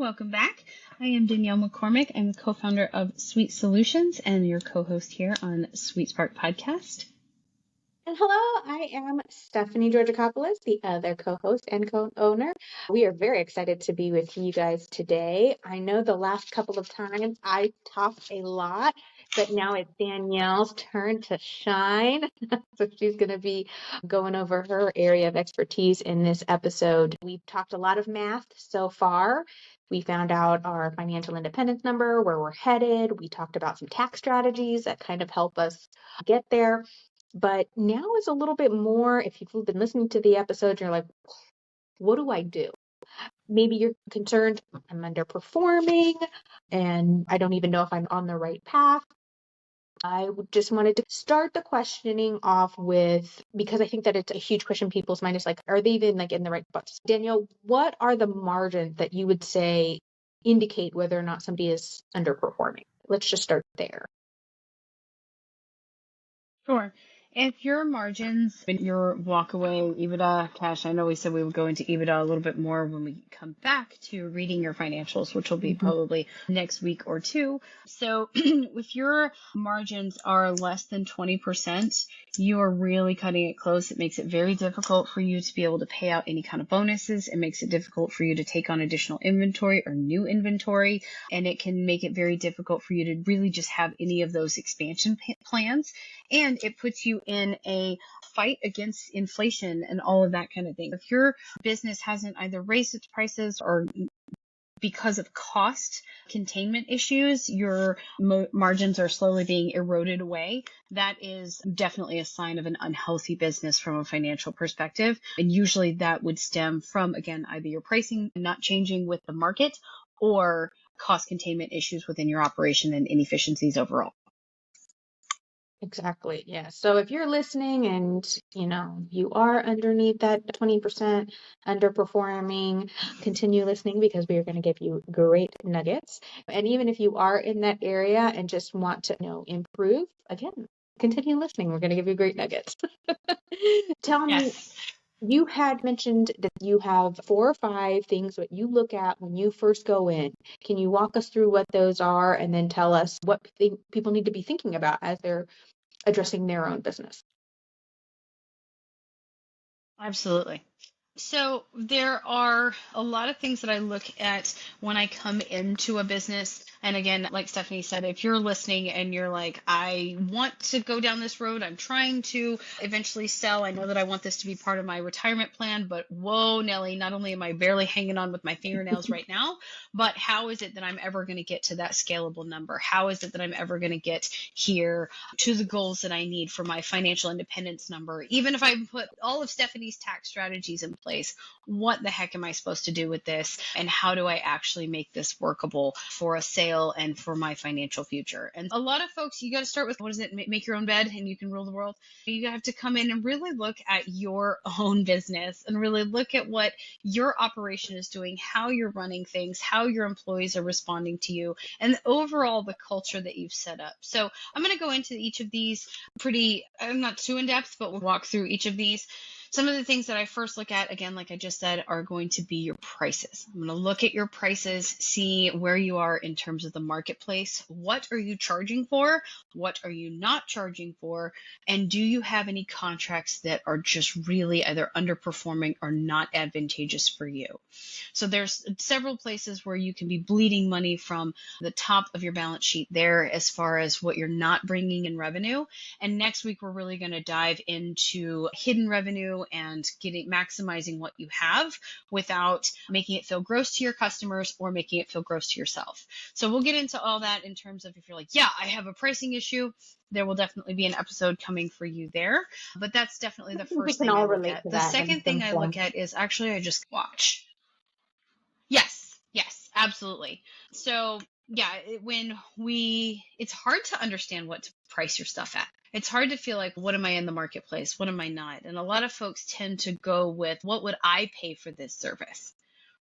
Welcome back. I am Danielle McCormick. I'm the co-founder of Suite Solutions and your co-host here on SuiteSpark podcast. And hello, I am Stephanie Georgakopoulos, the other co-host and co-owner. We are very excited to be with you guys today. I know the last couple of times I talked a lot, but now it's Danielle's turn to shine. So she's going to be going over her area of expertise in this episode. We've talked a lot of math so far. We found out our financial independence number, where we're headed. We talked about some tax strategies that kind of help us get there. But now is a little bit more, if you've been listening to the episode, you're like, what do I do? Maybe you're concerned, I'm underperforming and I don't even know if I'm on the right path. I just wanted to start the questioning off with, because I think that it's a huge question in people's mind, is like, are they even like in the right spots? Danielle, what are the margins that you would say indicate whether or not somebody is underperforming? Let's just start there. Sure. If your margins, your walkaway, EBITDA, cash, I know we said we would go into EBITDA a little bit more when we come back to reading your financials, which will be probably next week or two. So if your margins are less than 20%, you are really cutting it close. It makes it very difficult for you to be able to pay out any kind of bonuses. It makes it difficult for you to take on additional inventory or new inventory. And it can make it very difficult for you to really just have any of those expansion plans. And it puts you in a fight against inflation and all of that kind of thing. If your business hasn't either raised its prices or because of cost containment issues, your margins are slowly being eroded away, that is definitely a sign of an unhealthy business from a financial perspective. And usually that would stem from, again, either your pricing not changing with the market or cost containment issues within your operation and inefficiencies overall. Exactly. Yeah. So if you're listening and, you are underneath that 20% underperforming, continue listening because we are going to give you great nuggets. And even if you are in that area and just want to, improve, again, continue listening. We're going to give you great nuggets. Tell me, you had mentioned that you have 4 or 5 things that you look at when you first go in. Can you walk us through what those are and then tell us what people need to be thinking about as they're addressing their own business? Absolutely. So there are a lot of things that I look at when I come into a business. And again, like Stephanie said, if you're listening and you're like, I want to go down this road, I'm trying to eventually sell. I know that I want this to be part of my retirement plan, but whoa, Nelly, not only am I barely hanging on with my fingernails right now, but how is it that I'm ever going to get to that scalable number? How is it that I'm ever going to get here to the goals that I need for my financial independence number? Even if I put all of Stephanie's tax strategies in place, what the heck am I supposed to do with this? And how do I actually make this workable for a sale and for my financial future? And a lot of folks, you got to start with, what is it? Make your own bed and you can rule the world. You have to come in and really look at your own business and really look at what your operation is doing, how you're running things, how your employees are responding to you, and overall the culture that you've set up. So I'm going to go into each of these I'm not too in depth, but we'll walk through each of these. Some of the things that I first look at, again, like I just said, are going to be your prices. I'm going to look at your prices, see where you are in terms of the marketplace. What are you charging for? What are you not charging for? And do you have any contracts that are just really either underperforming or not advantageous for you? So there's several places where you can be bleeding money from the top of your balance sheet there as far as what you're not bringing in revenue. And next week, we're really going to dive into hidden revenue and maximizing what you have without making it feel gross to your customers or making it feel gross to yourself. So we'll get into all that in terms of if you're like, yeah, I have a pricing issue, there will definitely be an episode coming for you there. But that's definitely the first thing I look at. The second thing I look at is actually I just watch. Yes, absolutely. So yeah, it's hard to understand what to price your stuff at. It's hard to feel like, what am I in the marketplace? What am I not? And a lot of folks tend to go with, what would I pay for this service?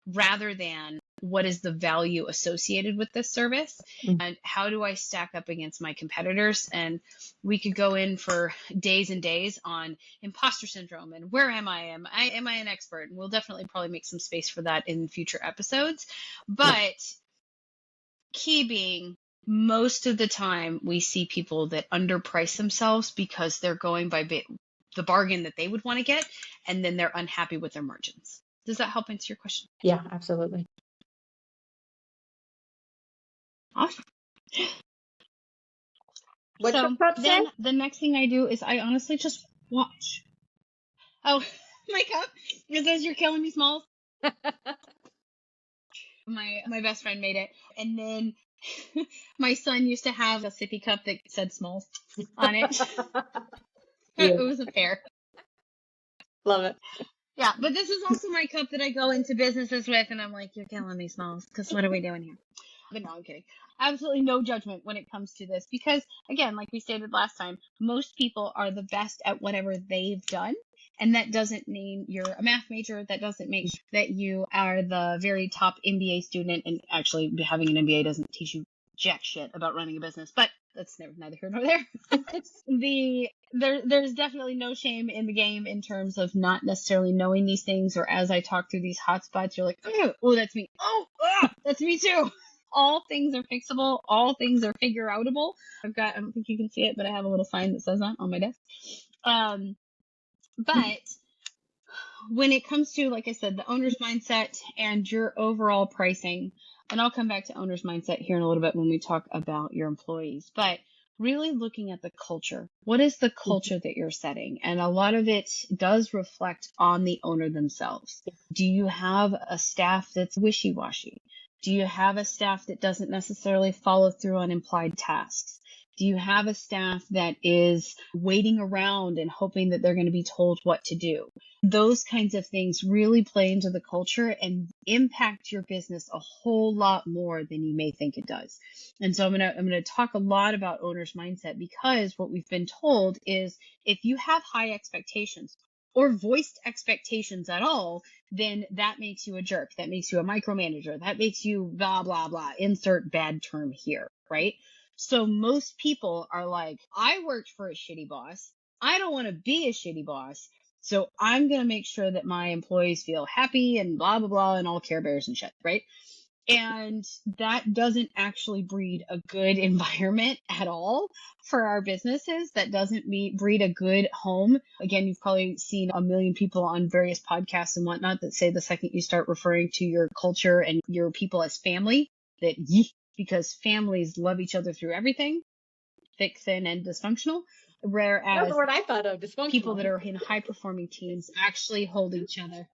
Rather than what is the value associated with this service, and how do I stack up against my competitors? And we could go in for days and days on imposter syndrome and where am I? Am I an expert? And we'll definitely probably make some space for that in future episodes. But key being, most of the time we see people that underprice themselves because they're going by the bargain that they would want to get, and then they're unhappy with their margins. Does that help answer your question? Yeah, absolutely. Awesome. What's your So cup say? then the next thing I do is I honestly just watch. Oh, my cup, it says you're killing me, Smalls. My best friend made it. And then my son used to have a sippy cup that said Smalls on it. It was a pair. Love it. Yeah, but this is also my cup that I go into businesses with, and I'm like, you're killing me, Smalls, because what are we doing here? But no, I'm kidding. Absolutely no judgment when it comes to this, because again, like we stated last time, most people are the best at whatever they've done. And that doesn't mean you're a math major. That doesn't mean that you are the very top MBA student. And actually, having an MBA doesn't teach you jack shit about running a business, but that's neither here nor there. There's definitely no shame in the game in terms of not necessarily knowing these things, or as I talk through these hotspots, you're like, oh, that's me. Oh, that's me too. All things are fixable. All things are figure outable. I don't think you can see it, but I have a little sign that says that on my desk. But when it comes to, like I said, the owner's mindset and your overall pricing, and I'll come back to owner's mindset here in a little bit when we talk about your employees, but really looking at the culture. What is the culture that you're setting? And a lot of it does reflect on the owner themselves. Do you have a staff that's wishy-washy? Do you have a staff that doesn't necessarily follow through on implied tasks? Do you have a staff that is waiting around and hoping that they're going to be told what to do? Those kinds of things really play into the culture and impact your business a whole lot more than you may think it does. And so I'm going to talk a lot about owner's mindset, because what we've been told is if you have high expectations or voiced expectations at all, then that makes you a jerk. That makes you a micromanager. That makes you blah, blah, blah. Insert bad term here, right? So most people are like, I worked for a shitty boss. I don't want to be a shitty boss. So I'm going to make sure that my employees feel happy and blah, blah, blah, and all Care Bears and shit, right? And that doesn't actually breed a good environment at all for our businesses. That doesn't breed a good home. Again, you've probably seen a million people on various podcasts and whatnot that say the second you start referring to your culture and your people as family, that because families love each other through everything, thick, thin, and dysfunctional. Whereas That's the word I thought of, dysfunctional. People that are in high performing teams actually hold each other.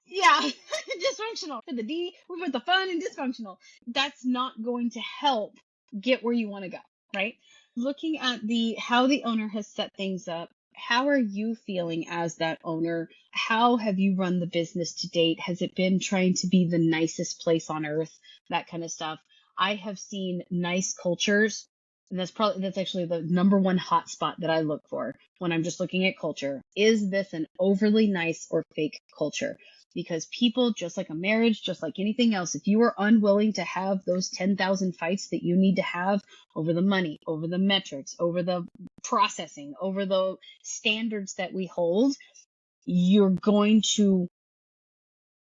Yeah, dysfunctional. For the D, we put the fun and dysfunctional. That's not going to help get where you want to go, right? Looking at how the owner has set things up, how are you feeling as that owner? How have you run the business to date? Has it been trying to be the nicest place on earth? That kind of stuff. I have seen nice cultures, and that's actually the number one hotspot that I look for when I'm just looking at culture. Is this an overly nice or fake culture? Because people, just like a marriage, just like anything else, if you are unwilling to have those 10,000 fights that you need to have over the money, over the metrics, over the processing, over the standards that we hold, you're going to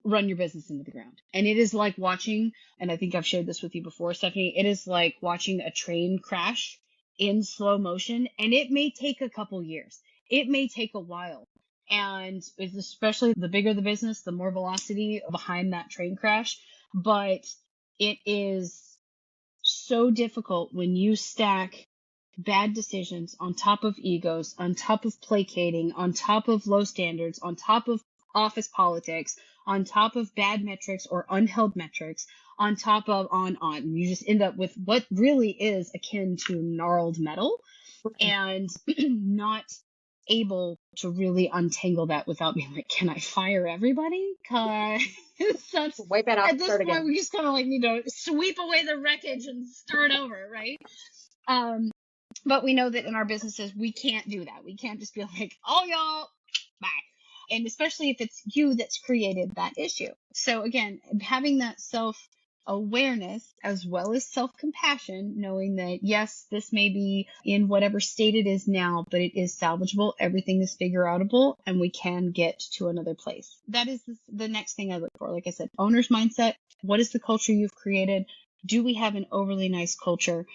run your business into the ground. And it is like watching, and I think I've shared this with you before, Stephanie, it is like watching a train crash in slow motion, and it may take a couple years. It may take a while. And it's especially the bigger the business, the more velocity behind that train crash. But it is so difficult when you stack bad decisions on top of egos, on top of placating, on top of low standards, on top of office politics, on top of bad metrics or unheld metrics, on top of on. You just end up with what really is akin to gnarled metal, and not able to really untangle that without being like, can I fire everybody? Because that's wipe it off, at this start point again. we just kind of like need to sweep away the wreckage and start over, right? But we know that in our businesses we can't do that. We can't just be like, oh y'all, bye. And especially if it's you that's created that issue. So again, having that self awareness as well as self-compassion, knowing that yes, this may be in whatever state it is now, but it is salvageable. Everything is figure outable and we can get to another place. That is the next thing I look for. Like I said, owner's mindset. What is the culture you've created? Do we have an overly nice culture?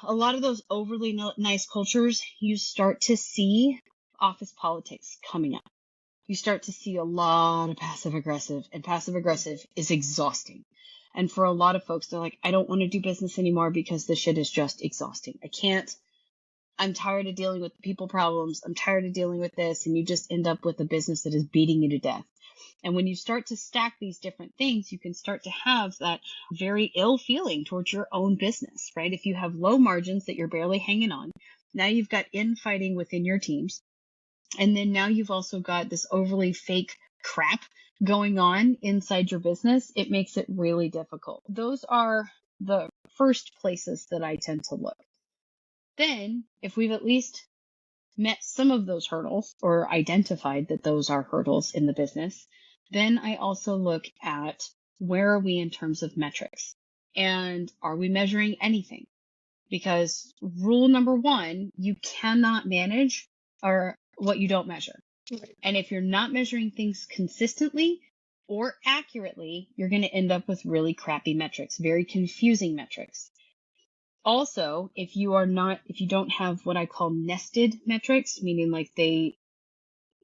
A lot of those overly nice cultures, you start to see office politics coming up. You start to see a lot of passive aggressive, and passive aggressive is exhausting. And for a lot of folks, they're like, I don't want to do business anymore because this shit is just exhausting. I can't. I'm tired of dealing with people problems. I'm tired of dealing with this. And you just end up with a business that is beating you to death. And when you start to stack these different things, you can start to have that very ill feeling towards your own business, right? If you have low margins that you're barely hanging on, now you've got infighting within your teams. And then now you've also got this overly fake crap going on inside your business. It makes it really difficult. Those are the first places that I tend to look. Then, if we've at least met some of those hurdles or identified that those are hurdles in the business, then I also look at where are we in terms of metrics and are we measuring anything? Because rule number one, you cannot manage or what you don't measure. And if you're not measuring things consistently or accurately, you're going to end up with really crappy metrics, very confusing metrics. Also, if you don't have what I call nested metrics, meaning like they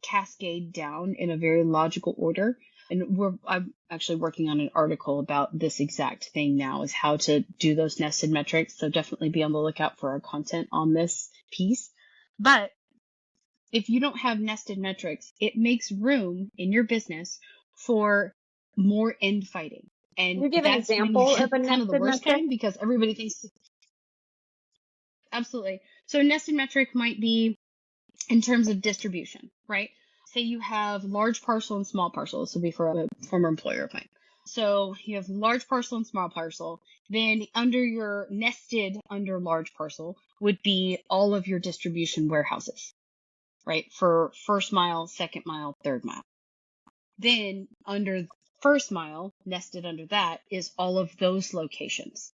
cascade down in a very logical order. And I'm actually working on an article about this exact thing now, is how to do those nested metrics. So definitely be on the lookout for our content on this piece. But if you don't have nested metrics, it makes room in your business for more infighting. And Can you give an that's when you example get of a kind of the nested worst metric? kind, because everybody thinks, absolutely. So a nested metric might be in terms of distribution, right? Say you have large parcel and small parcel. This would be for a former employer of mine. So you have large parcel and small parcel. Then under your nested under large parcel would be all of your distribution warehouses, right? For first mile, second mile, third mile. Then under first mile, nested under that is all of those locations,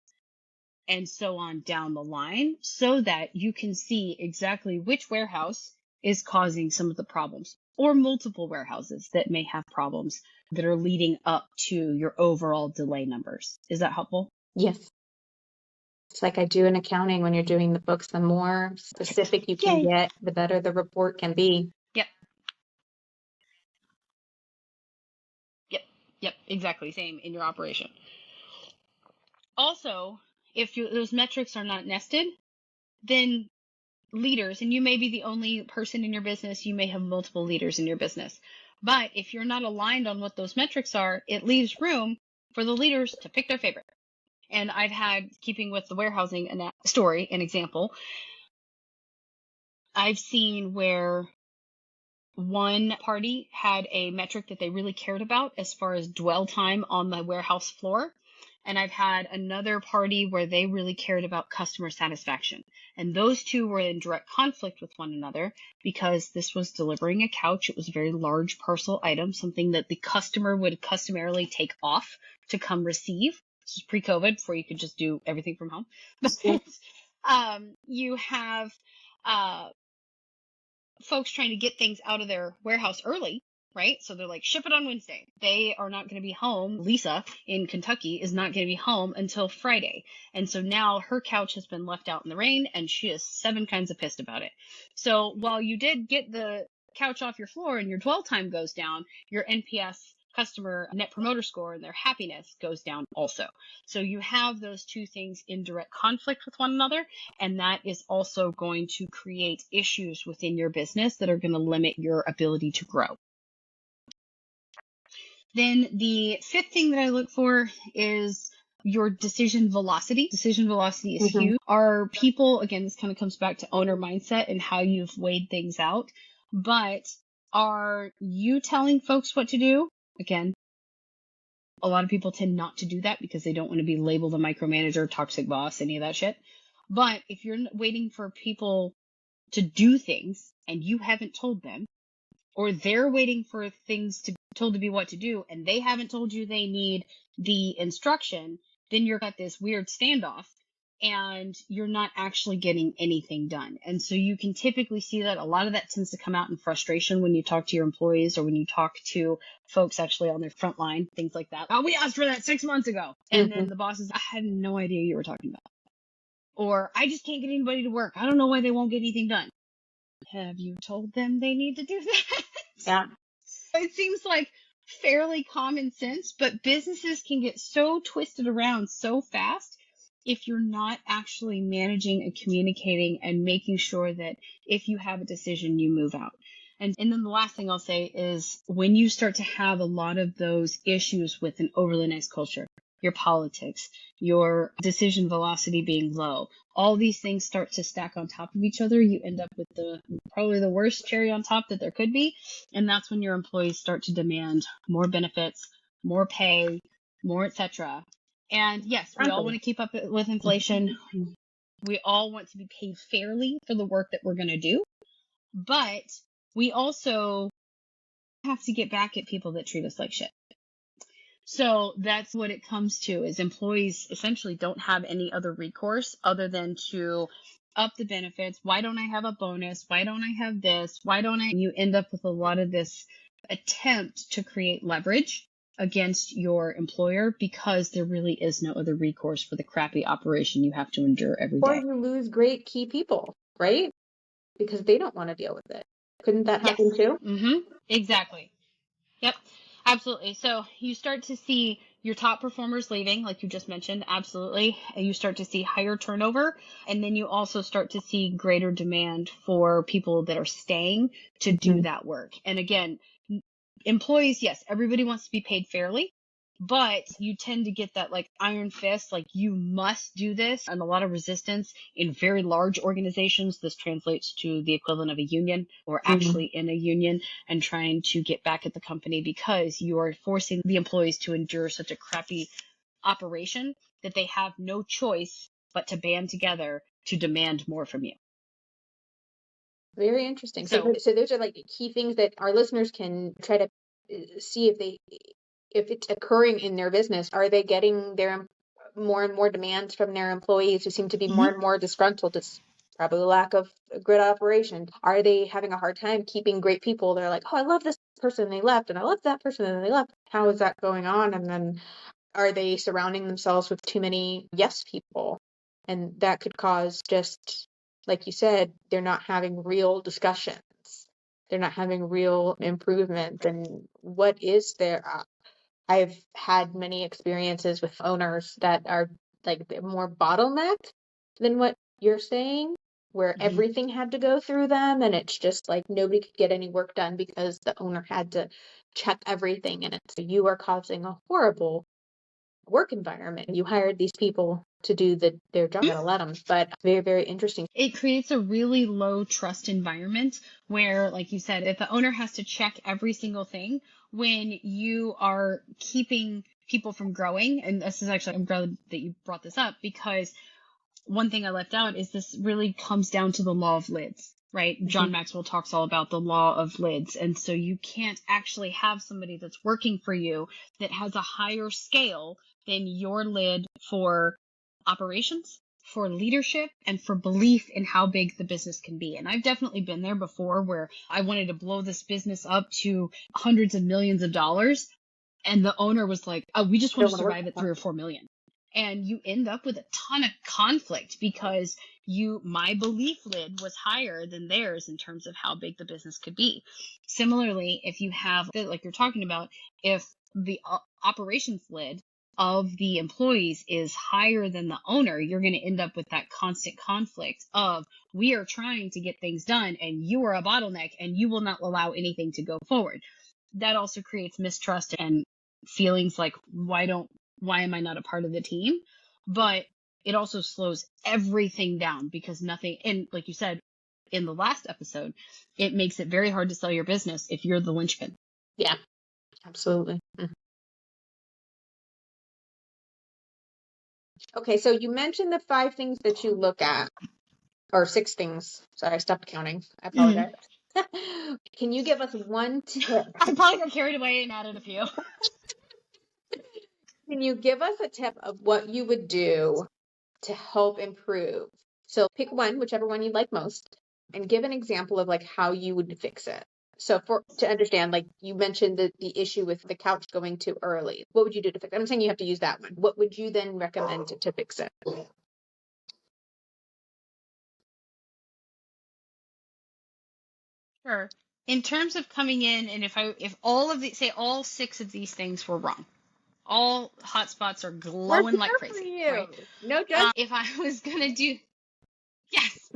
and so on down the line, so that you can see exactly which warehouse is causing some of the problems, or multiple warehouses that may have problems that are leading up to your overall delay numbers. Is that helpful? Yes. It's like I do in accounting when you're doing the books, the more specific you can Yay. get, the better the report can be. Yep. Yep. Yep. Exactly. Same in your operation. Also, if those metrics are not nested, then leaders, and you may be the only person in your business, you may have multiple leaders in your business. But if you're not aligned on what those metrics are, it leaves room for the leaders to pick their favorite. And I've had, keeping with the warehousing story, an example, I've seen where one party had a metric that they really cared about as far as dwell time on the warehouse floor. And I've had another party where they really cared about customer satisfaction. And those two were in direct conflict with one another because this was delivering a couch. It was a very large parcel item, something that the customer would customarily take off to come receive. This was pre-COVID, before you could just do everything from home. But you have folks trying to get things out of their warehouse early, right? So they're like, ship it on Wednesday. They are not going to be home. Lisa in Kentucky is not going to be home until Friday. And so now her couch has been left out in the rain and she is 7 kinds of pissed about it. So while you did get the couch off your floor and your dwell time goes down, your NPS, customer net promoter score, and their happiness goes down also. So you have those two things in direct conflict with one another, and that is also going to create issues within your business that are going to limit your ability to grow. Then the fifth thing that I look for is your decision velocity. Decision velocity is huge. Are people, again, this kind of comes back to owner mindset and how you've weighed things out, but are you telling folks what to do? Again, a lot of people tend not to do that because they don't want to be labeled a micromanager, toxic boss, any of that shit. But if you're waiting for people to do things and you haven't told them, or they're waiting for things to be told to be what to do and they haven't told you they need the instruction, then you're at this weird standoff and you're not actually getting anything done. And so you can typically see that a lot of that tends to come out in frustration when you talk to your employees or when you talk to folks actually on their front line, things like that. Oh, we asked for that 6 months ago. And then the boss is, I had no idea you were talking about. Or I just can't get anybody to work. I don't know why they won't get anything done. Have you told them they need to do that? Yeah. It seems like fairly common sense, but businesses can get so twisted around so fast if you're not actually managing and communicating and making sure that if you have a decision, you move out. And then the last thing I'll say is when you start to have a lot of those issues with an overly nice culture, your politics, your decision velocity being low, all these things start to stack on top of each other. You end up with probably the worst cherry on top that there could be. And that's when your employees start to demand more benefits, more pay, more etc. And yes, we all want to keep up with inflation. We all want to be paid fairly for the work that we're going to do. But we also have to get back at people that treat us like shit. So that's what it comes to, is employees essentially don't have any other recourse other than to up the benefits. Why don't I have a bonus? Why don't I have this? Why don't I? You end up with a lot of this attempt to create leverage against your employer because there really is no other recourse for the crappy operation you have to endure every Or day. you lose great key people, right? Because they don't want to deal with it. Couldn't that happen too? Exactly. Yep, absolutely. So you start to see your top performers leaving, like you just mentioned, absolutely. And you start to see higher turnover. And then you also start to see greater demand for people that are staying to do that work. And again, employees, yes, everybody wants to be paid fairly, but you tend to get that like iron fist, like you must do this, and a lot of resistance in very large organizations. This translates to the equivalent of a union or actually in a union and trying to get back at the company because you are forcing the employees to endure such a crappy operation that they have no choice but to band together to demand more from you. Very interesting. So So those are like key things that our listeners can try to see if it's occurring in their business. Are they getting their more and more demands from their employees who seem to be more and more disgruntled? It's probably lack of good operation. Are they having a hard time keeping great people? They're like, oh, I love this person, they left, and I love that person, and they left. How is that going on? And then are they surrounding themselves with too many yes people? And that could cause, just like you said, they're not having real discussions. They're not having real improvement. And what is there? I've had many experiences with owners that are like more bottlenecked than what you're saying, where everything had to go through them, and it's just like nobody could get any work done because the owner had to check everything, and it's you are causing a horrible work environment. You hired these people to do their job. Gotta let them. But very, very interesting. it creates a really low trust environment where, like you said, if the owner has to check every single thing when you are keeping people from growing. And this is actually, I'm glad that you brought this up, because one thing I left out is this really comes down to the law of lids, right? John Maxwell talks all about the law of lids. And so you can't actually have somebody that's working for you that has a higher scale than your lid for operations, for leadership, and for belief in how big the business can be. And I've definitely been there before where I wanted to blow this business up to hundreds of millions of dollars. And the owner was like, oh, we just want to survive at 3 or 4 million. And you end up with a ton of conflict because my belief lid was higher than theirs in terms of how big the business could be. Similarly, if you have, like you're talking about, if the operations lid of the employees is higher than the owner, you're going to end up with that constant conflict of, we are trying to get things done and you are a bottleneck and you will not allow anything to go forward. That also creates mistrust and feelings like, why am I not a part of the team? But it also slows everything down because nothing, and like you said in the last episode, it makes it very hard to sell your business if you're the linchpin. Yeah, absolutely. Okay, so you mentioned the 5 things that you look at, or 6 things. Sorry, I stopped counting. I apologize. Can you give us one tip? I probably got carried away and added a few. Can you give us a tip of what you would do to help improve? So pick one, whichever one you like most, and give an example of like how you would fix it. So for to understand, like you mentioned the issue with the couch going too early. What would you do to fix it? I'm saying you have to use that one. What would you then recommend to fix it? Sure. In terms of coming in, and if all of the say all six of these things were wrong, all hotspots are We're glowing like here for crazy, right? you. No judgment. If I was gonna do yes,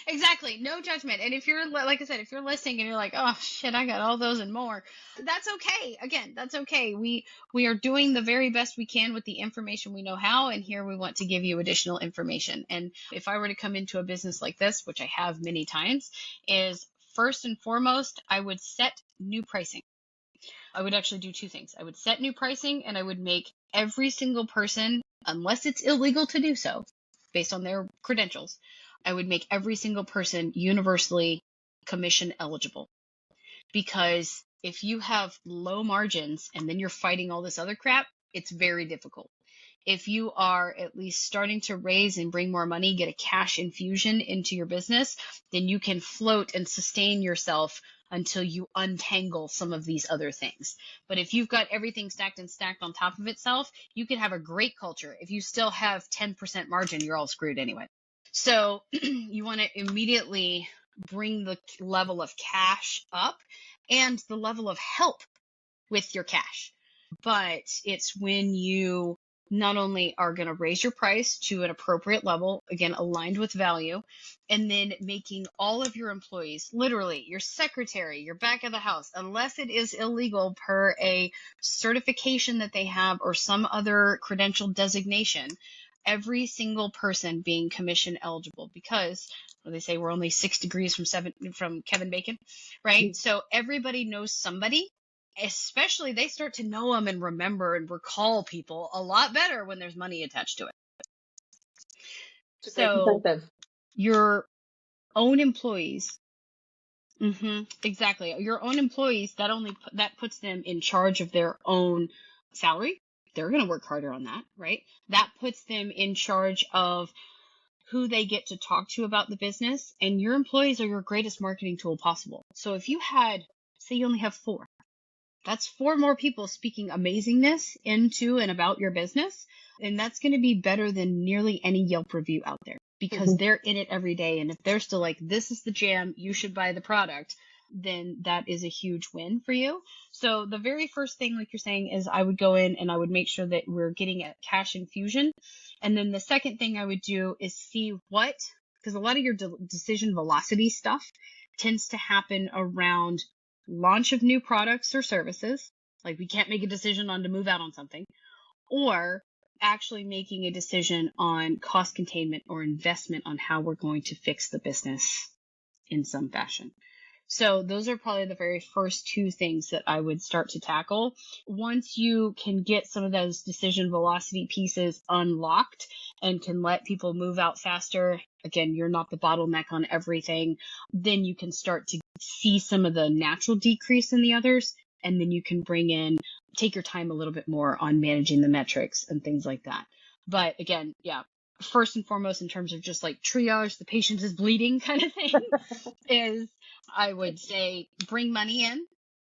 exactly, no judgment. And if you're like I said, if you're listening and you're like, oh shit, I got all those and more, that's okay. Again, that's okay. We are doing the very best we can with the information we know how, and here we want to give you additional information. And if I were to come into a business like this, which I have many times, is first and foremost, I would set new pricing. I would actually do two things. I would set new pricing and I would make every single person, unless it's illegal to do so, based on their credentials, I would make every single person universally commission eligible. Because if you have low margins and then you're fighting all this other crap, it's very difficult. If you are at least starting to raise and bring more money, get a cash infusion into your business, then you can float and sustain yourself until you untangle some of these other things. But if you've got everything stacked and stacked on top of itself, you can have a great culture. If you still have 10% margin, you're all screwed anyway. So you want to immediately bring the level of cash up and the level of help with your cash. But it's when you not only are going to raise your price to an appropriate level, again, aligned with value, and then making all of your employees, literally your secretary, your back of the house, unless it is illegal per a certification that they have or some other credential designation, every single person being commission eligible, because they say we're only 6 degrees from Kevin Bacon, right? So everybody knows somebody, especially they start to know them and remember and recall people a lot better when there's money attached to it. It's a great So incentive. your own employees, exactly, your own employees, that puts them in charge of their own salary. They're going to work harder on that, right? That puts them in charge of who they get to talk to about the business, and your employees are your greatest marketing tool possible. So if you had, say you only have four, that's four more people speaking amazingness into and about your business. And that's going to be better than nearly any Yelp review out there, because they're in it every day. And if they're still like, this is the jam, you should buy the product, then that is a huge win for you. So the very first thing, like you're saying, is I would go in and I would make sure that we're getting a cash infusion. And then the second thing I would do is see because a lot of your decision velocity stuff tends to happen around launch of new products or services, like we can't make a decision on to move out on something, or actually making a decision on cost containment or investment on how we're going to fix the business in some fashion. So those are probably the very first two things that I would start to tackle. Once you can get some of those decision velocity pieces unlocked and can let people move out faster, again, you're not the bottleneck on everything, then you can start to see some of the natural decrease in the others. And then you can take your time a little bit more on managing the metrics and things like that. But again, yeah, first and foremost, in terms of just like triage, the patient is bleeding kind of thing, is I would say bring money in,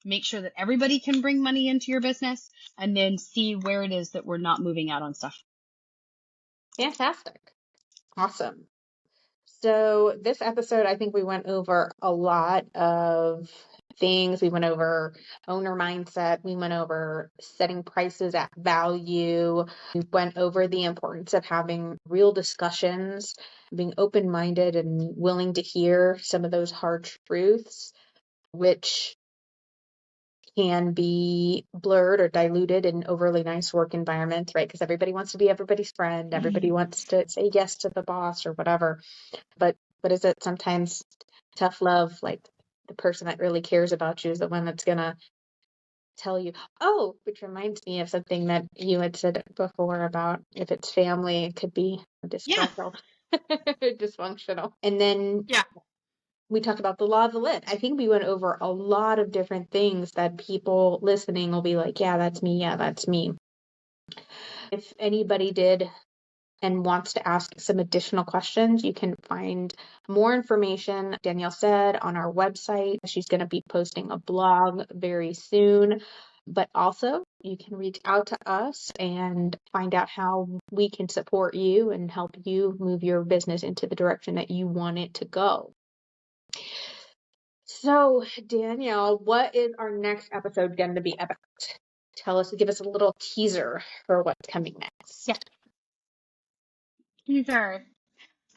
make sure that everybody can bring money into your business, and then see where it is that we're not moving out on stuff. Fantastic. Awesome. So this episode, I think we went over a lot of things. We went over owner mindset. We went over setting prices at value. We went over the importance of having real discussions, being open-minded and willing to hear some of those hard truths, which can be blurred or diluted in overly nice work environments, right? Because everybody wants to be everybody's friend. Everybody wants to say yes to the boss or whatever. But what is it? Sometimes tough love, like the person that really cares about you is the one that's going to tell you. Oh, which reminds me of something that you had said before about if it's family, it could be Yeah. dysfunctional. And then Yeah. we talked about the law of the lid. I think we went over a lot of different things that people listening will be like, yeah, that's me. Yeah, that's me. If anybody did and wants to ask some additional questions, you can find more information, Danielle said, on our website. She's going to be posting a blog very soon. But also, you can reach out to us and find out how we can support you and help you move your business into the direction that you want it to go. So, Danielle, what is our next episode going to be about? Give us a little teaser for what's coming next. Yeah. Sure.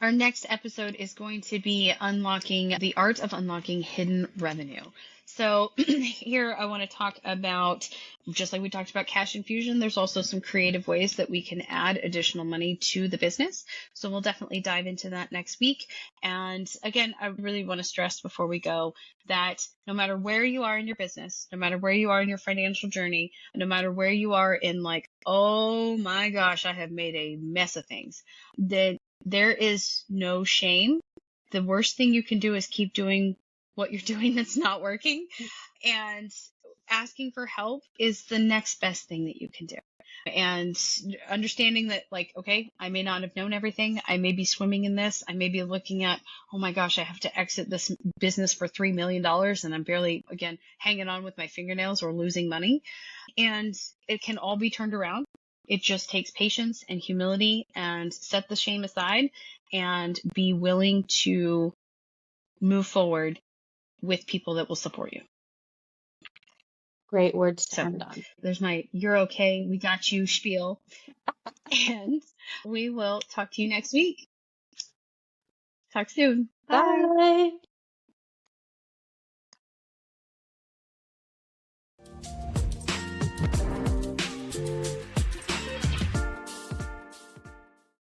Our next episode is going to be unlocking the art of unlocking hidden revenue. So here I want to talk about, just like we talked about cash infusion, there's also some creative ways that we can add additional money to the business. So we'll definitely dive into that next week. And again, I really want to stress before we go that no matter where you are in your business, no matter where you are in your financial journey, no matter where you are in like, oh my gosh, I have made a mess of things, that there is no shame. The worst thing you can do is keep doing what you're doing that's not working. And asking for help is the next best thing that you can do. And understanding that, like, okay, I may not have known everything. I may be swimming in this. I may be looking at, oh my gosh, I have to exit this business for $3 million and I'm barely, again, hanging on with my fingernails or losing money. And it can all be turned around. It just takes patience and humility, and set the shame aside and be willing to move forward with people that will support you. Great words to So end on. there's my "you're okay, we got you" spiel. And we will talk to you next week. Talk soon. Bye. Bye.